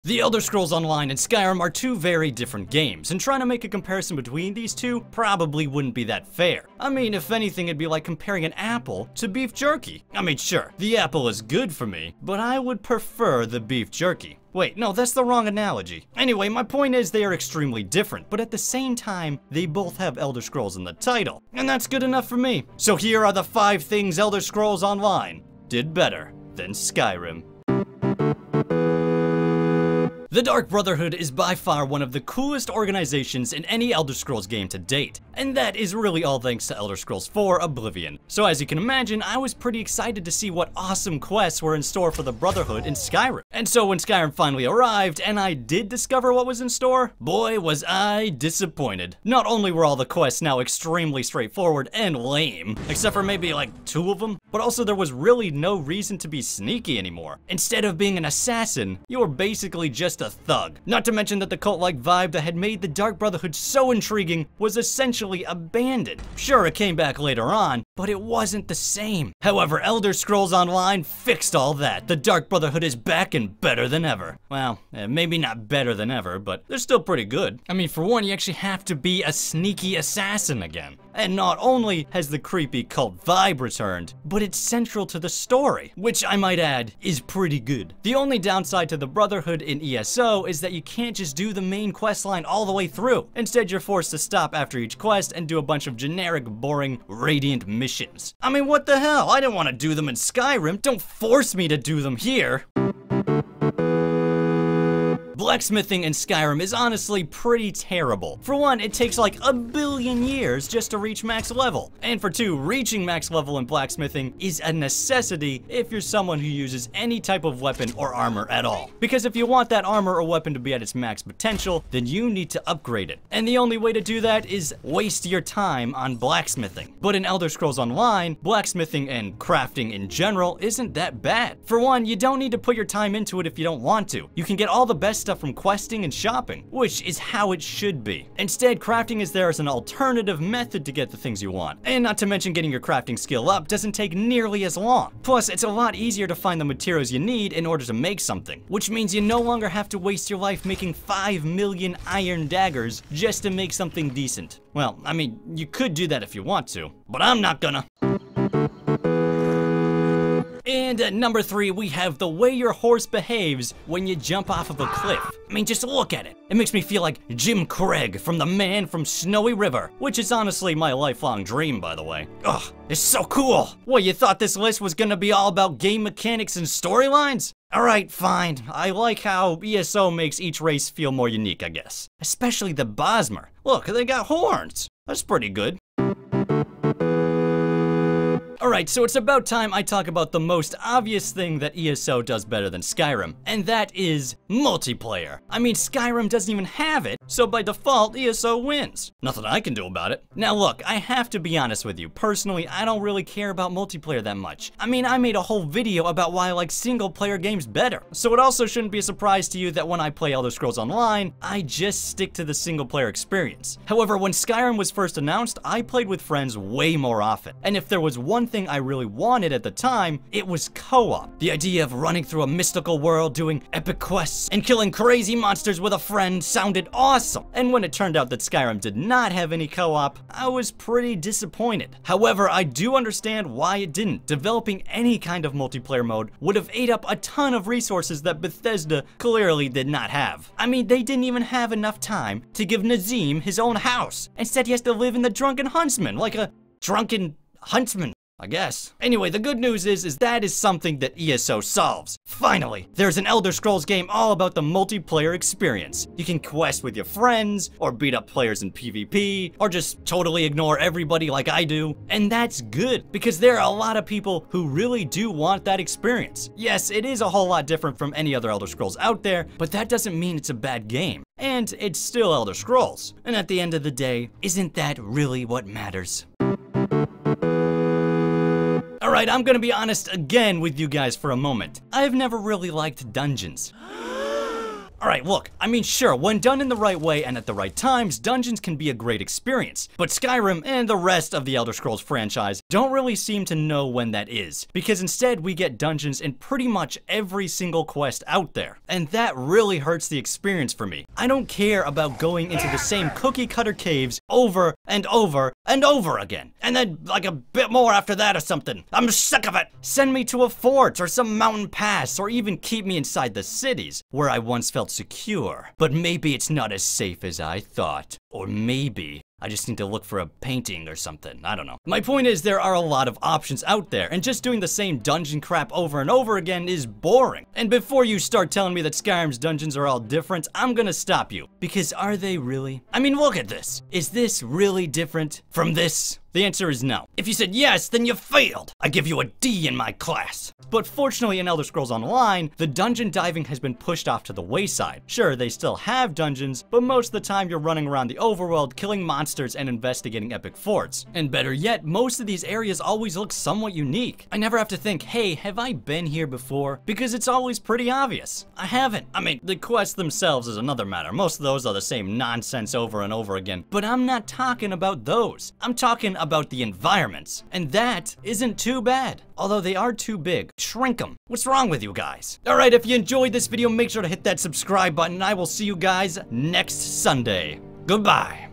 The Elder Scrolls Online and Skyrim are two very different games, and trying to make a comparison between these two probably wouldn't be that fair. I mean, if anything, it'd be like comparing an apple to beef jerky. I mean, sure, the apple is good for me, but I would prefer the beef jerky. Wait, no, that's the wrong analogy. Anyway, my point is they are extremely different, but at the same time, they both have Elder Scrolls in the title, and that's good enough for me. So here are the 5 things Elder Scrolls Online did better than Skyrim. The Dark Brotherhood is by far one of the coolest organizations in any Elder Scrolls game to date, and that is really all thanks to Elder Scrolls 4 Oblivion. So as you can imagine, I was pretty excited to see what awesome quests were in store for the Brotherhood in Skyrim. And so when Skyrim finally arrived and I did discover what was in store, boy was I disappointed. Not only were all the quests now extremely straightforward and lame, except for maybe like 2 of them, but also there was really no reason to be sneaky anymore. Instead of being an assassin, you were basically just a thug. Not to mention that the cult-like vibe that had made the Dark Brotherhood so intriguing was essentially abandoned. Sure, it came back later on, but it wasn't the same. However, Elder Scrolls Online fixed all that. The Dark Brotherhood is back and better than ever. Well, maybe not better than ever, but they're still pretty good. I mean, for one, you actually have to be a sneaky assassin again. And not only has the creepy cult vibe returned, but it's central to the story, which I might add is pretty good. The only downside to the Brotherhood in ESO is that you can't just do the main quest line all the way through. Instead, you're forced to stop after each quest and do a bunch of generic, boring, Radiant missions. I mean, what the hell? I didn't want to do them in Skyrim. Don't force me to do them here. Blacksmithing in Skyrim is honestly pretty terrible. For one, it takes like a billion years just to reach max level. And for two, reaching max level in blacksmithing is a necessity if you're someone who uses any type of weapon or armor at all. Because if you want that armor or weapon to be at its max potential, then you need to upgrade it. And the only way to do that is waste your time on blacksmithing. But in Elder Scrolls Online, blacksmithing and crafting in general isn't that bad. For one, you don't need to put your time into it if you don't want to. You can get all the best stuff from questing and shopping, which is how it should be. Instead, crafting is there as an alternative method to get the things you want. And not to mention getting your crafting skill up doesn't take nearly as long. Plus, it's a lot easier to find the materials you need in order to make something, which means you no longer have to waste your life making 5 million iron daggers just to make something decent. Well, I mean, you could do that if you want to, but I'm not gonna. And at number 3, we have the way your horse behaves when you jump off of a cliff. I mean, just look at it. It makes me feel like Jim Craig from The Man from Snowy River, which is honestly my lifelong dream, by the way. Ugh, it's so cool. What, you thought this list was gonna be all about game mechanics and storylines? Alright, fine. I like how ESO makes each race feel more unique, I guess. Especially the Bosmer. Look, they got horns. That's pretty good. Alright, so it's about time I talk about the most obvious thing that ESO does better than Skyrim, and that is multiplayer. I mean, Skyrim doesn't even have it, so by default, ESO wins. Nothing I can do about it. Now look, I have to be honest with you. Personally, I don't really care about multiplayer that much. I mean, I made a whole video about why I like single-player games better. So it also shouldn't be a surprise to you that when I play Elder Scrolls Online, I just stick to the single-player experience. However, when Skyrim was first announced, I played with friends way more often. And if there was one thing I really wanted at the time, it was co-op. The idea of running through a mystical world, doing epic quests, and killing crazy monsters with a friend sounded awesome. And when it turned out that Skyrim did not have any co-op, I was pretty disappointed. However, I do understand why it didn't. Developing any kind of multiplayer mode would have ate up a ton of resources that Bethesda clearly did not have. I mean, they didn't even have enough time to give Nazim his own house. Instead, he has to live in the Drunken Huntsman, like a drunken huntsman, I guess. Anyway, the good news is that is something that ESO solves. Finally, there's an Elder Scrolls game all about the multiplayer experience. You can quest with your friends, or beat up players in PvP, or just totally ignore everybody like I do. And that's good, because there are a lot of people who really do want that experience. Yes, it is a whole lot different from any other Elder Scrolls out there, but that doesn't mean it's a bad game. And it's still Elder Scrolls. And at the end of the day, isn't that really what matters? Alright, I'm gonna be honest again with you guys for a moment. I've never really liked dungeons. Alright, look, I mean sure, when done in the right way and at the right times, dungeons can be a great experience. But Skyrim and the rest of the Elder Scrolls franchise don't really seem to know when that is, because instead we get dungeons in pretty much every single quest out there. And that really hurts the experience for me. I don't care about going into the same cookie cutter caves over and over and over again. And then like a bit more after that or something. I'm sick of it. Send me to a fort or some mountain pass, or even keep me inside the cities where I once felt secure. But maybe it's not as safe as I thought. Or maybe I just need to look for a painting or something, I don't know. My point is there are a lot of options out there, and just doing the same dungeon crap over and over again is boring. And before you start telling me that Skyrim's dungeons are all different, I'm gonna stop you. Because are they really? I mean, look at this. Is this really different from this? The answer is no. If you said yes, then you failed. I give you a D in my class. But fortunately in Elder Scrolls Online, the dungeon diving has been pushed off to the wayside. Sure, they still have dungeons, but most of the time you're running around the overworld, killing monsters and investigating epic forts. And better yet, most of these areas always look somewhat unique. I never have to think, hey, have I been here before? Because it's always pretty obvious. I haven't. I mean, the quests themselves is another matter. Most of those are the same nonsense over and over again. But I'm not talking about those. I'm talking about the environments. And that isn't too bad. Although they are too big. Shrink them. What's wrong with you guys? Alright, if you enjoyed this video, make sure to hit that subscribe button, and I will see you guys next Sunday. Goodbye.